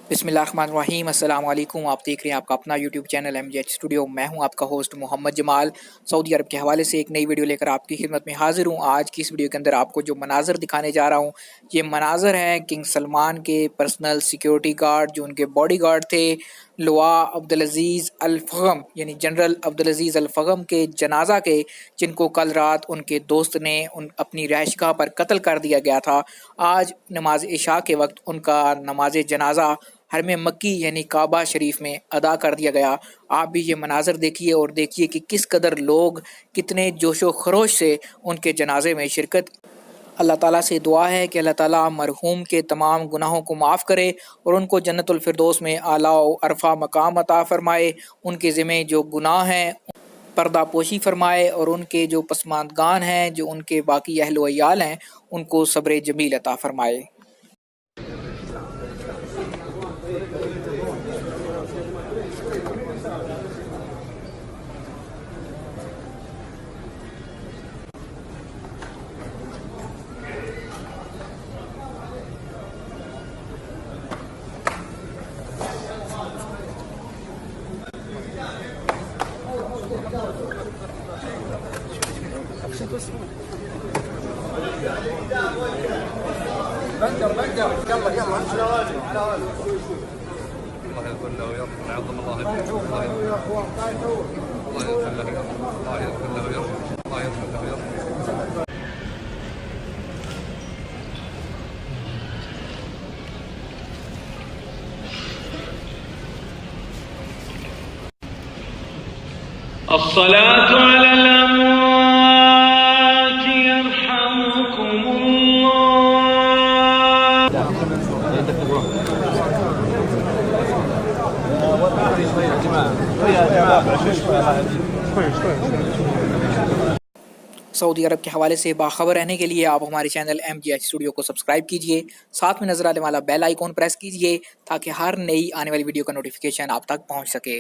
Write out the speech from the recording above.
बिस्मिल्लाहिर्रहमानिर्रहीम। अस्सलाम वालेकुम। आप देख रहे हैं आपका अपना यूट्यूब चैनल MGH स्टूडियो। मैं हूं आपका होस्ट मोहम्मद जमाल। सऊदी अरब के हवाले से एक नई वीडियो लेकर आपकी खिदमत में हाजिर हूं। आज की इस वीडियो के अंदर आपको जो मनाजर दिखाने जा रहा हूं, ये मनाजर हैं किंग सलमान के पर्सनल सिक्योरिटी गार्ड, जो उनके बॉडी गार्ड थे, लवा अब्दुल अजीज़ अल फ़ग़म यानी जनरल अब्दुल अजीज़ अल फ़ग़म के जनाजा के, जिनको कल रात उनके दोस्त ने अपनी रहायशगाह पर कत्ल कर दिया गया था। आज नमाज इशा के वक्त उनका नमाज जनाजा हरम मक्की यानी काबा शरीफ में अदा कर दिया गया। आप भी ये मनाजर देखिए और देखिए कि किस कदर लोग कितने जोशो खरोश से उनके जनाजे में शिरकत। अल्लाह ताला से दुआ है कि अल्लाह ताला मरहूम के तमाम गुनाहों को माफ़ करे और उनको जन्नतुल फिरदौस में आला व अरफा मकाम अता फरमाए। उनके ज़िम्मे जो गुनाह हैं पर्दा पोशी फरमाए और उनके जो पसमानदगान हैं, जो उनके बाकी अहल व अयाल हैं, उनको सब्र जमील अता फरमाए। بندر يلا يلا على واجب على واجب. الله يغفر له ويرحمه ويعظم الله اجره. الله يغفر له ويرحمه. الله يغفر له ويرحمه. الله يغفر له ويرحمه. الصلاة على الأموات يرحمكم الله. सऊदी अरब के हवाले से बाखबर रहने के लिए आप हमारे चैनल MGH स्टूडियो को सब्सक्राइब कीजिए, साथ में नजर आने वाला बेल आइकॉन प्रेस कीजिए ताकि हर नई आने वाली वीडियो का नोटिफिकेशन आप तक पहुंच सके।